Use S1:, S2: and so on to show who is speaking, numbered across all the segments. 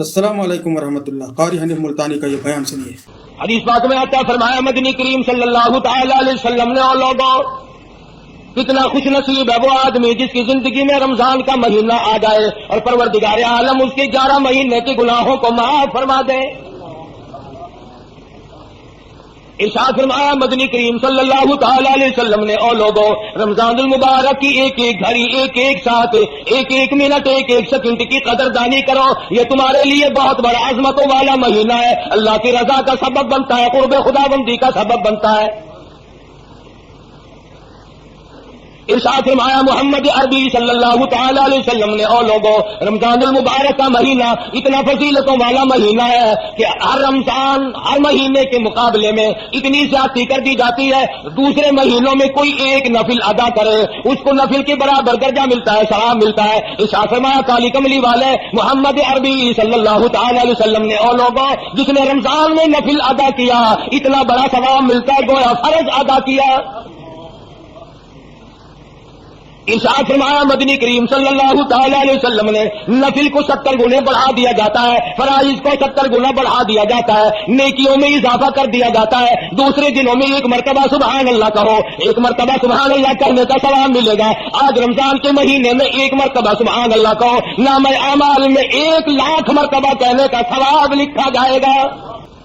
S1: السلام علیکم ورحمۃ اللہ۔ قاری حنیف ملتانی کا یہ بیان سنیے۔
S2: حدیث پاک میں آتا ہے، فرمایا مدنی کریم صلی اللہ تعالی علیہ وسلم نے، اور لوگوں کتنا خوش نصیب ہے وہ آدمی جس کی زندگی میں رمضان کا مہینہ آ جائے اور پروردگار عالم اس کے 11 مہینے کے گناہوں کو معاف فرما دے۔ ارشاد فرمایا مدنی کریم صلی اللہ تعالی علیہ وسلم نے، اور لوگوں رمضان المبارک کی ایک ایک گھڑی، ایک ایک ساتھ، ایک ایک منٹ، ایک ایک سیکنڈ کی قدردانی کرو، یہ تمہارے لیے بہت بڑا عظمتوں والا مہینہ ہے، اللہ کی رضا کا سبب بنتا ہے، قرب خدا بندی کا سبب بنتا ہے۔ ارشاد فرمایا محمد عربی صلی اللہ تعالی علیہ وسلم نے، اور لوگوں رمضان المبارک کا مہینہ اتنا فضیلتوں والا مہینہ ہے کہ ہر رمضان ہر مہینے کے مقابلے میں اتنی زیادتی کر دی جاتی ہے، دوسرے مہینوں میں کوئی ایک نفل ادا کرے اس کو نفل کے برابر درجہ ملتا ہے، ثواب ملتا ہے۔ ارشاد فرمایا کالی کملی والے محمد عربی صلی اللہ تعالی علیہ وسلم نے، اور لوگوں جس نے رمضان میں نفل ادا کیا اتنا بڑا ثواب ملتا ہے گویا فرض ادا کیا۔ ارشاد فرمایا مدنی کریم صلی اللہ تعالی علیہ وسلم نے، نفل کو 70 گنے بڑھا دیا جاتا ہے، فرائض کو 70 گنا بڑھا دیا جاتا ہے، نیکیوں میں اضافہ کر دیا جاتا ہے۔ دوسرے دنوں میں ایک مرتبہ سبحان اللہ کہو، ایک مرتبہ سبحان اللہ کہنے کا ثواب ملے گا۔ آج رمضان کے مہینے میں ایک مرتبہ سبحان اللہ کہو، نامہ اعمال میں 1,00,000 مرتبہ کہنے کا ثواب لکھا جائے گا۔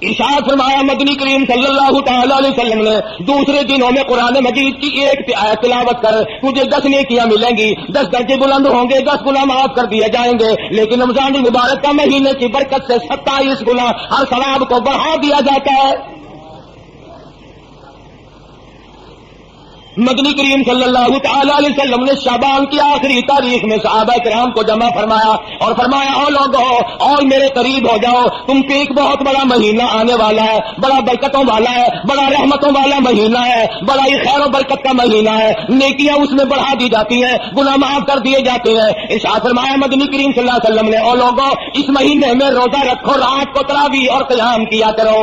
S2: ارشاد فرمایا مدنی کریم صلی اللہ تعالی علیہ وسلم نے، دوسرے دنوں میں قرآن مجید کی ایک آیت تلاوت کر تجھے 10 نیکیاں ملیں گی، 10 درجے بلند ہوں گے، 10 گناہ معاف کر دیے جائیں گے۔ لیکن رمضان المبارک کا مہینے کی برکت سے 27 گنا ہر ثواب کو بڑھا دیا جاتا ہے۔ مدنی کریم صلی اللہ تعالی علیہ وسلم نے شعبان کی آخری تاریخ میں صحابہ کرام کو جمع فرمایا اور فرمایا، او لوگو اور میرے قریب ہو جاؤ، تم پہ ایک بہت بڑا مہینہ آنے والا ہے، بڑا برکتوں والا ہے، بڑا رحمتوں والا مہینہ ہے، بڑا ہی خیر و برکت کا مہینہ ہے، نیکیاں اس میں بڑھا دی جاتی ہیں، گناہ معاف کر دیے جاتے ہیں۔ ارشاد فرمایا مدنی کریم صلی اللہ علیہ وسلم نے، او لوگو اس مہینے میں روزہ رکھو، رات کو تراویح اور قیام کیا کرو۔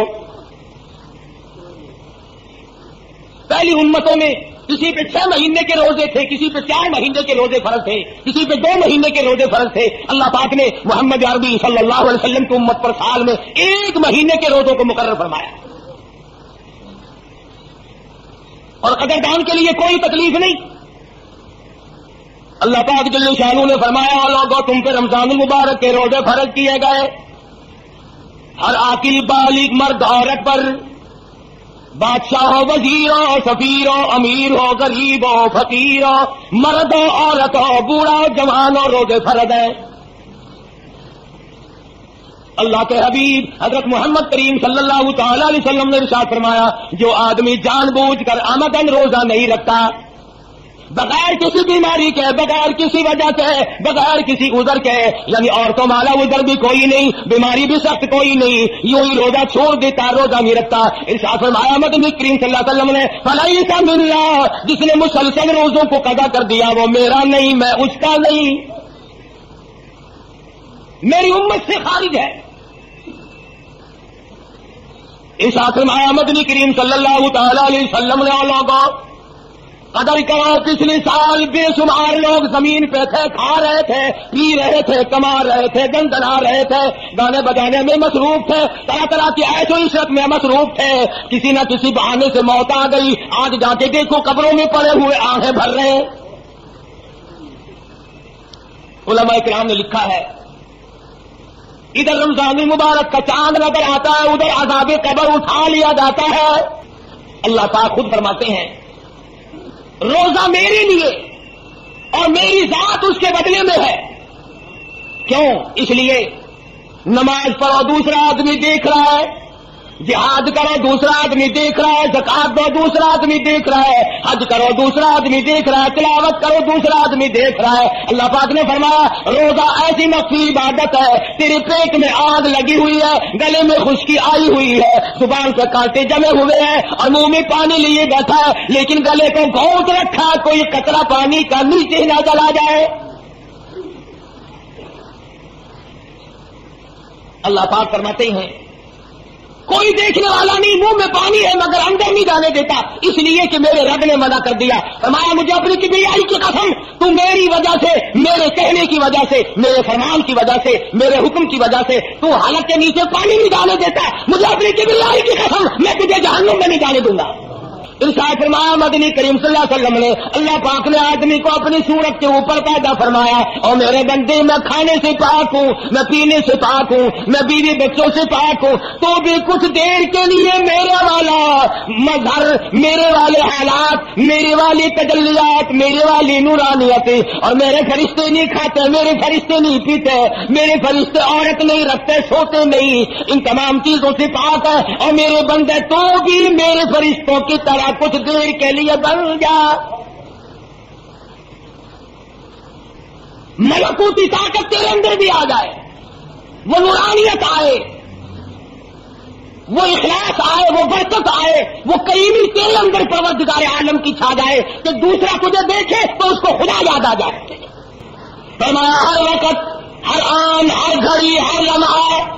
S2: پہلی امتوں میں کسی پہ 6 مہینے کے روزے تھے، کسی پہ 4 مہینے کے روزے فرض تھے، کسی پہ 2 مہینے کے روزے فرض تھے۔ اللہ پاک نے محمد عربی صلی اللہ علیہ وسلم کی امت پر سال میں 1 مہینے کے روزوں کو مقرر فرمایا، اور قدردان کے لیے کوئی تکلیف نہیں۔ اللہ پاک جل شانہ نے فرمایا، اور لوگوں تم پہ رمضان المبارک کے روزے فرض کیے گئے، ہر عاقل بالغ مرد عورت پر، بادشاہ ہو، وزیر ہو، سفیر ہو، امیر ہو، غریب ہو، فقیر ہو، مرد ہو، عورت ہو، بوڑھا ہو، جوان ہو، روزے فرض ہیں۔ اللہ کے حبیب حضرت محمد کریم صلی اللہ تعالی علیہ وسلم نے ارشاد فرمایا، جو آدمی جان بوجھ کر آمدن روزہ نہیں رکھتا، بغیر کسی بیماری کے، بغیر کسی وجہ سے، بغیر کسی عذر کے، یعنی عورتوں والا عذر بھی کوئی نہیں، بیماری بھی سخت کوئی نہیں، یوں ہی روزہ چھوڑ دیتا، روزہ نہیں رکھتا، ارشاد فرمایا مدنی کریم صلی اللہ علیہ وسلم نے، فلیس منا، جس نے مسلسل روزوں کو قضا کر دیا وہ میرا نہیں، میں اس کا نہیں، میری امت سے خارج ہے۔ ارشاد فرمایا مدنی کریم صلی اللہ تعالی علیہ وسلم نے، لوگوں قدر کرو، پچھلے سال بے شمار لوگ زمین پہ تھے، کھا رہے تھے، پی رہے تھے، کما رہے تھے، گندنا رہے تھے، گانے بجانے میں مصروف تھے، طرح طرح کی عیش و عشرت میں مصروف تھے، کسی نہ کسی بہانے سے موت آ گئی، آج جا کے دیکھو قبروں میں پڑے ہوئے آنکھیں بھر رہے ہیں۔ علماء کرام نے لکھا ہے، ادھر رمضان المبارک کا چاند نظر آتا ہے، ادھر عذاب قبر اٹھا لیا جاتا ہے۔ اللہ پاک خود فرماتے ہیں، روزہ میرے لیے اور میری ذات اس کے بدلے میں ہے۔ کیوں؟ اس لیے نماز پڑھو دوسرا آدمی دیکھ رہا ہے، جہاد کرو دوسرا آدمی دیکھ رہا ہے، زکات دو دوسرا آدمی دیکھ رہا ہے، حج کرو دوسرا آدمی دیکھ رہا ہے، تلاوت کرو دوسرا آدمی دیکھ رہا ہے۔ اللہ پاک نے فرمایا، روزہ ایسی مخفی عبادت ہے، تیرے پیٹ میں آگ لگی ہوئی ہے، گلے میں خشکی آئی ہوئی ہے، زبان سے کانٹے جمے ہوئے ہیں اور منہ میں پانی لیے بیٹھا ہے، لیکن گلے کو گھونٹ رکھا، کوئی قطرہ پانی کا نیچے نہ چلا جائے۔ اللہ پاک فرماتے ہیں، کوئی دیکھنے والا نہیں، منہ میں پانی ہے مگر اندر نہیں جانے دیتا، اس لیے کہ میرے رب نے منع کر دیا۔ فرمایا مجھے اپنی کبریائی کی قسم، تو میری وجہ سے، میرے کہنے کی وجہ سے، میرے فرمان کی وجہ سے، میرے حکم کی وجہ سے تو حلق کے نیچے پانی نہیں جانے دیتا، مجھے اپنی کبریائی کی قسم میں تجھے جہنم میں نہیں جانے دوں گا۔ ارشاد فرمایا مدنی کریم صلی اللہ علیہ وسلم نے، اللہ پاک نے آدمی کو اپنی صورت کے اوپر پیدا فرمایا، اور میرے بندے میں کھانے سے پاک ہوں، میں پینے سے پاک ہوں، میں بیوی بچوں سے پاک ہوں، تو بھی کچھ دیر کے لیے میرے والا مظہر، میرے والے حالات، میرے والی تجلیات، میرے والی نورانیت، اور میرے فرشتے نہیں کھاتے، میرے فرشتے نہیں پیتے، میرے فرشتے عورت نہیں رکھتے، سوتے نہیں، ان تمام چیزوں سے پاک ہے، اور میرے بندے تو بھی میرے فرشتوں کی طرح کچھ دیر کے لیے بن جا۔ ملکوتی طاقت تیرے اندر بھی آ جائے، وہ نورانیت آئے، وہ اخلاص آئے، وہ برکت آئے، وہ کریمی تیرے اندر پروردگار عالم کی چھا جائے کہ دوسرا تجھے دیکھے تو اس کو خدا یاد آ جائے۔ فرمایا ہر وقت، ہر آن، ہر گھڑی، ہر لمحہ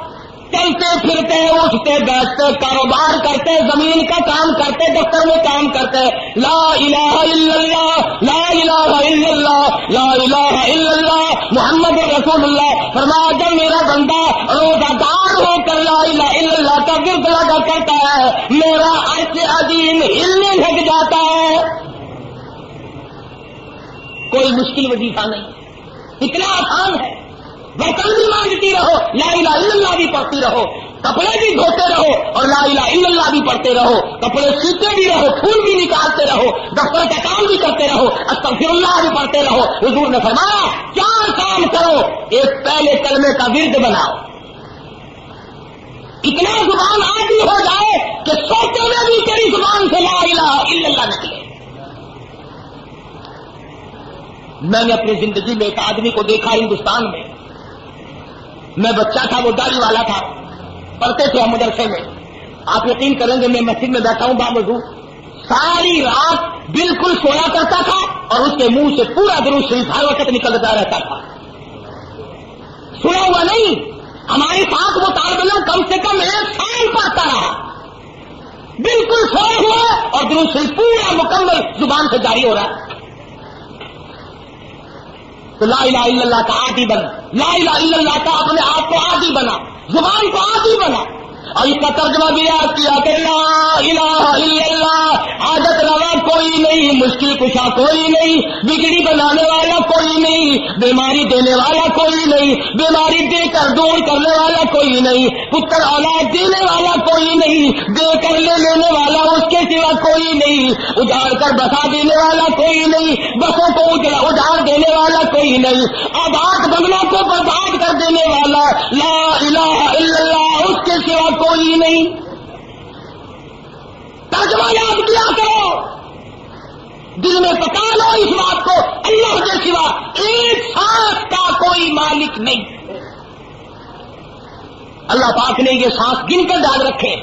S2: چلتے پھرتے، اٹھتے بیٹھتے، کاروبار کرتے، زمین کا کام کرتے، دفتر میں کام کرتے، لا الہ الا اللہ، لا الہ الا اللہ، لا الہ الا اللہ محمد رسول اللہ۔ فرمایا جب میرا بندہ روزہ دار ہو کر لا الہ الا اللہ کا ورد لگا کرتا ہے، میرا عرش عظیم ہلنے لگ جاتا ہے۔ کوئی مشکل وظیفہ نہیں، اتنا آسان ہے، برتن بھی مانگتی رہو، لا الہ الا اللہ بھی پڑھتی رہو، کپڑے بھی دھوتے رہو اور لا الہ الا اللہ بھی پڑھتے رہو، کپڑے سیتے بھی رہو، پھول بھی نکالتے رہو، دفتر کا کام بھی کرتے رہو، استغفر اللہ بھی پڑھتے رہو۔ حضور نے فرمایا 4 کام کرو، ایک پہلے کلمے کا ورد بناؤ، اتنا زبان عادی ہو جائے کہ سوتے میں بھی تیری زبان سے لا الہ الا اللہ نکلے۔ میں نے اپنی زندگی میں ایک آدمی کو دیکھا ہندوستان میں بچہ تھا، وہ داڑھی والا تھا، پڑھتے تھے ہم مدرسے میں، آپ یقین کریں گے میں مسجد میں بیٹھا ہوں باوضو، ساری رات بالکل سویا کرتا تھا اور اس کے منہ سے پورا درود شریف ہر وقت نکلتا رہتا تھا، سنا ہوا نہیں۔ ہمارے ساتھ وہ طالب علم کم سے کم 1 سال پڑھتا رہا، بالکل سویا ہوا اور درود شریف پورا مکمل زبان سے جاری ہو رہا ہے۔ تو لا الہ الا اللہ کا عادی بنا، لا الہ الا اللہ کا اپنے آپ کو عادی بنا، زبان کو عادی بنا، اور اس کا ترجمہ بھی یاد کیا کہ لا الہ الا اللہ، عادت روا کوئی نہیں، مشکل کشا کوئی نہیں، بگڑی بنانے والا کوئی نہیں، بیماری دینے والا کوئی نہیں، بیماری دے کر دور کرنے والا کوئی نہیں، پتر اولاد دینے والا کوئی نہیں، دے کر لے لینے والا اس کے سوا کوئی نہیں، اجاڑ کر بسا دینے والا کوئی نہیں، بسوں کو اجاڑ دینے والا کوئی نہیں، آباد بنگلوں کو برباد کر دینے والا لا الہ الا اللہ اس کے سوا کوئی نہیں۔ ترجمہ یاد کیا کرو، دل میں پکا لو اس بات کو، اللہ کے سوا ایک سانس کا کوئی مالک نہیں۔ اللہ پاک نے یہ سانس گن کر ڈال رکھے،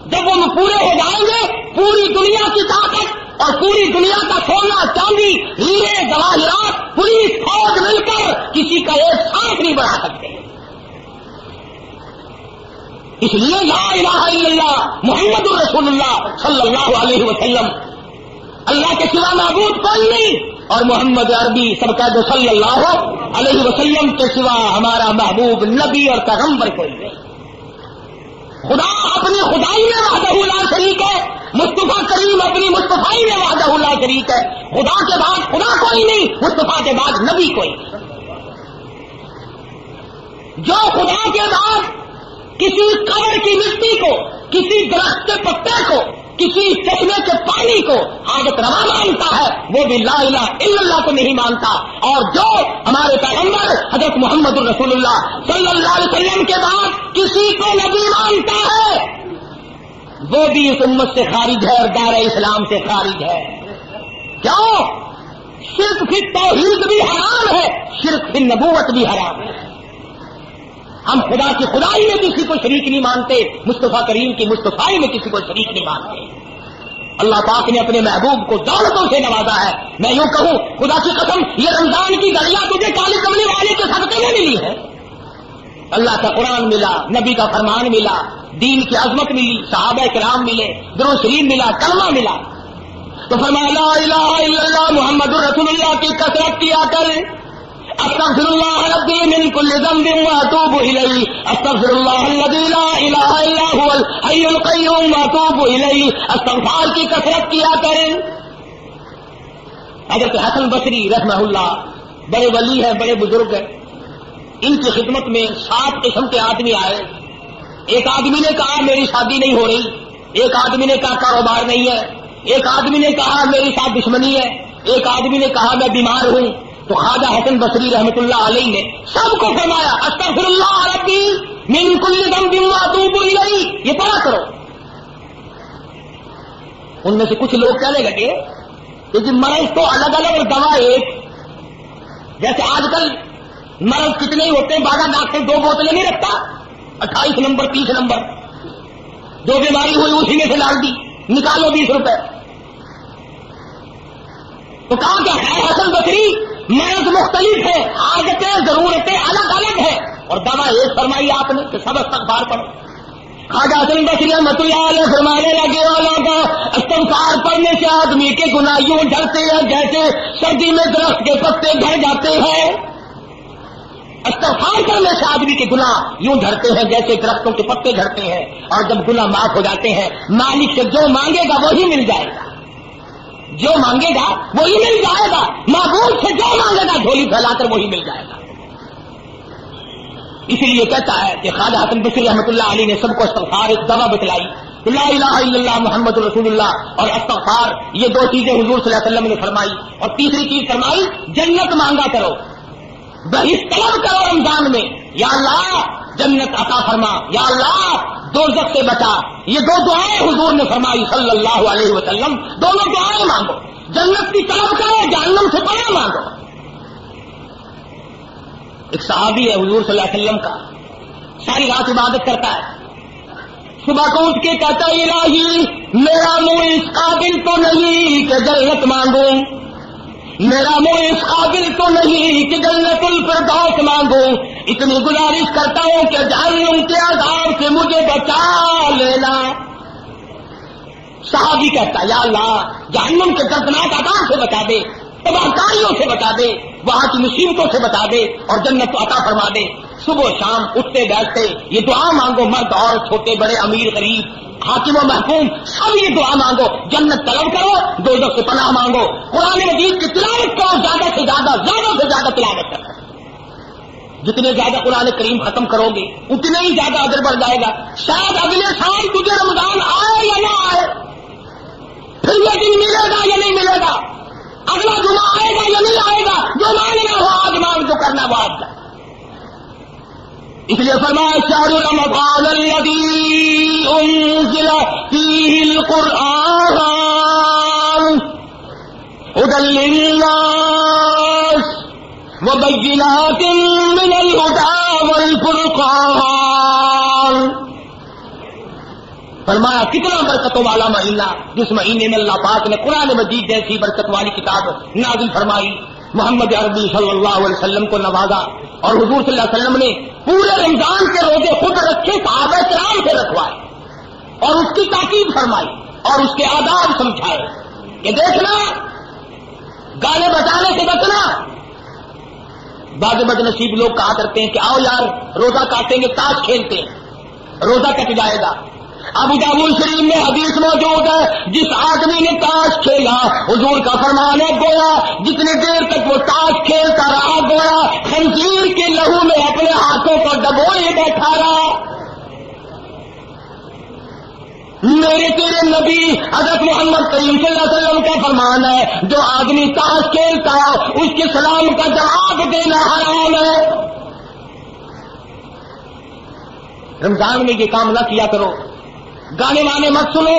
S2: جب وہ پورے ہو جائیں گے پوری دنیا کی طاقت اور پوری دنیا کا سونا چاندی ہیرے جواہرات پوری فوج مل کر کسی کا ایک سانس نہیں بڑھا سکتے۔ اس لیے لا الہ الا اللہ محمد الرسول اللہ صلی اللہ علیہ وسلم، اللہ کے سوا معبود کوئی نہیں، اور محمد عربی سب کا جو صلی اللہ علیہ وسلم کے سوا ہمارا محبوب نبی اور پیغمبر کوئی نہیں۔ خدا اپنی خدائی میں وحدہ لا شریک ہے، مصطفیٰ کریم اپنی مصطفائی میں وحدہ لا شریک ہے، خدا کے بعد خدا کوئی نہیں، مصطفیٰ کے بعد نبی کوئی نہیں۔ جو خدا کے بعد کسی قبر کی مٹی کو، کسی درخت کے پتے کو، کسی چشمے کے پانی کو حاجت روا مانتا ہے وہ بھی لا الہ الا اللہ کو نہیں مانتا، اور جو ہمارے پیغمبر حضرت محمد الرسول اللہ صلی اللہ علیہ وسلم کے بعد کسی کو نبی مانتا ہے وہ بھی اس امت سے خارج ہے اور دار اسلام سے خارج ہے۔ کیوں؟ شرک فی توحید بھی حرام ہے، شرک فی نبوت بھی حرام ہے۔ ہم خدا کی خدائی میں کسی کو شریک نہیں مانتے، مصطفیٰ کریم کی مصطفائی میں کسی کو شریک نہیں مانتے۔ اللہ پاک نے اپنے محبوب کو دولتوں سے نوازا ہے۔ میں یوں کہوں خدا کی قسم، یہ رمضان کی گھڑیاں تجھے کالی کملی والے کے صدقے میں ملی ہے، اللہ کا قرآن ملا، نبی کا فرمان ملا، دین کی عظمت ملی، صحابہ کرام ملے، درود شریف ملا، کلمہ ملا، تو فرمایا لا الہ الا اللہ محمد رسول اللہ کی کثرت کیا کر، استغفر اللہ ربی من کل ذنب واتوب الیہ، استغفر اللہ الذی لا الہ الا هو الحی القیوم واتوب الیہ، استغفار کی کثرت کیا کر۔ حضرت حسن بصری رحمہ اللہ بڑے ولی ہیں، بڑے بزرگ ہیں، ان کی خدمت میں 7 قسم کے آدمی آئے۔ ایک آدمی نے کہا میری شادی نہیں ہو رہی، ایک آدمی نے کہا کاروبار نہیں ہے، ایک آدمی نے کہا میری ساتھ دشمنی ہے، ایک آدمی نے کہا میں بیمار ہوں۔ تو خواجہ حسن بصری رحمۃ اللہ علیہ نے سب کو فرمایا استغفر اللہ ربی من کل ذنب واتوب الیہ، یہ پڑھا کرو۔ ان میں سے کچھ لوگ کہنے لگے کہ جی مرض تو الگ الگ اور دوا ایک، جیسے آج کل مرض کتنے ہی ہوتے ہیں، بعض ڈاکٹر 2 بوتلیں نہیں رکھتا، 28 نمبر 30 نمبر، جو بیماری ہوئی اسی میں سے ڈال دی، نکالو 20 روپے۔ تو کہا کہ ہے حسن بصری مرض مختلف ہے، حاجتیں ضرورتیں الگ الگ ہیں، اور دوا ایک فرمائی آپ نے کہ سب استغفار پڑھو۔ خواجہ حسن بصری رحمۃ اللہ علیہ فرمانے لگے والا کا استغفار پڑھنے سے آدمی کے گناہ یوں جھڑتے ہیں جیسے سردی میں درخت کے پتے جھڑ جاتے ہیں۔ استغفار کرنے سے آدمی کے گناہ یوں جھڑتے ہیں جیسے درختوں کے پتے جھڑتے ہیں، اور جب گناہ معاف ہو جاتے ہیں مالک سے جو مانگے گا وہی مل جائے گا، جو مانگے گا وہی مل جائے گا، معبود سے جو مانگے گا جھولی پھیلا کر وہی مل جائے گا۔ اسی لیے کہتا ہے کہ خواجہ حسن بصری رحمۃ اللہ علیہ نے سب کو استغفار ایک دوا بتلائی، لا الہ الا اللہ محمد رسول اللہ اور استغفار، یہ 2 چیزیں حضور صلی اللہ علیہ وسلم نے فرمائی، اور تیسری چیز فرمائی جنت مانگا کرو، بہشت طلب کرو رمضان میں، یا اللہ جنت عطا فرما، یا اللہ دوزخ سے بچا۔ یہ 2 دعائیں حضور نے فرمائی صلی اللہ علیہ وسلم، دونوں دعائیں مانگو، جنت کی طلب کرو، جہنم سے پناہ مانگو۔ ایک صحابی ہے حضور صلی اللہ علیہ وسلم کا، ساری رات عبادت کرتا ہے، صبح کو اٹھ کے کہتا ہے الہی میرا منہ اس قابل تو نہیں کہ جنت مانگوں، میرا منہ اس قابل تو نہیں کہ جنت الفردوس مانگوں، اتنی گزارش کرتا ہوں کہ جہنم کے عذاب سے مجھے بچا لینا۔ صحابی کہتا ہے یا اللہ جہنم کے دردناک عذاب سے بچا دے، تباہ کاریوں سے بچا دے، وہاں کی مصیبتوں سے بچا دے، اور جنت کو عطا فرما دے۔ صبح و شام اٹھتے بیٹھتے یہ دعا مانگو، مرد عورت چھوٹے بڑے امیر غریب حاکم و محکوم سب یہ دعا مانگو، جنت طلب کرو، دوزخ سے پناہ مانگو، قرآن مجید کی تلاوت کرو، زیادہ سے زیادہ تلاوت کرو، جتنے زیادہ قرآن کریم ختم کرو گے اتنے ہی زیادہ اجر بڑھ جائے گا۔ شاید اگلے سال تجھے رمضان آئے یا نہ آئے، پھر یہ دن ملے گا یا نہیں ملے گا، اگلا جمعہ آئے گا یا نہیں آئے گا، جو مانگنا ہو آج مانگ، جو کرنا وہ آج جائے۔ اس لیے فرمایا شہر رمضان الذی انزل فیہ القرآن ھدی للناس وبینات من الھدی والفرقان۔ فرمایا کتنا برکتوں والا مہینہ، جس مہینے میں اللہ پاک نے قرآن مجید جیسی برکت والی کتاب نازل فرمائی، محمد عربی صلی اللہ علیہ وسلم کو نوازا، اور حضور صلی اللہ علیہ وسلم نے پورے رمضان کے روزے خود رکھے، صحابہ کرام سے رکھوائے، اور اس کی تاکید فرمائی اور اس کے آداب سمجھائے کہ دیکھنا گانے بجانے سے بچنا۔ بعض بد نصیب لوگ کہا کرتے ہیں کہ آؤ یار روزہ کاٹیں گے، تاش کھیلتے ہیں، روزہ کٹ جائے گا۔ ابو داؤد شریف میں حدیث موجود ہے، جس آدمی نے تاش کھیلا حضور کا فرمان ہے گویا جتنی دیر تک وہ تاش کھیلتا رہا گویا خنزیر کے لہو میں اپنے ہاتھوں کو ڈبوئے بیٹھا رہا۔ میرے تیرے نبی حضرت محمد کریم صلی اللہ علیہ وسلم کا فرمان ہے جو آدمی تاش کھیلتا اس کے سلام کا جواب دینا حرام ہے۔ رمضان میں یہ کام نہ کیا کرو، گانے وانے مت سنو،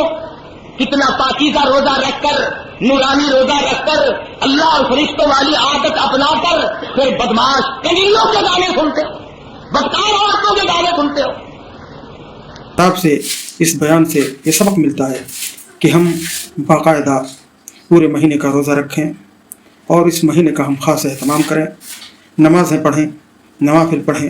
S2: کتنا پاکیزہ روزہ رکھ کر، نورانی روزہ رکھ کر، اللہ اور فرشتوں والی عادت اپنا کر پھر بدماش کنیوں کے گانے سنتے ہو، بدکار عورتوں کے گانے سنتے ہو۔
S1: آپ سے اس بیان سے یہ سبق ملتا ہے کہ ہم باقاعدہ پورے مہینے کا روزہ رکھیں اور اس مہینے کا ہم خاص اہتمام کریں، نمازیں پڑھیں، نوافل پڑھیں،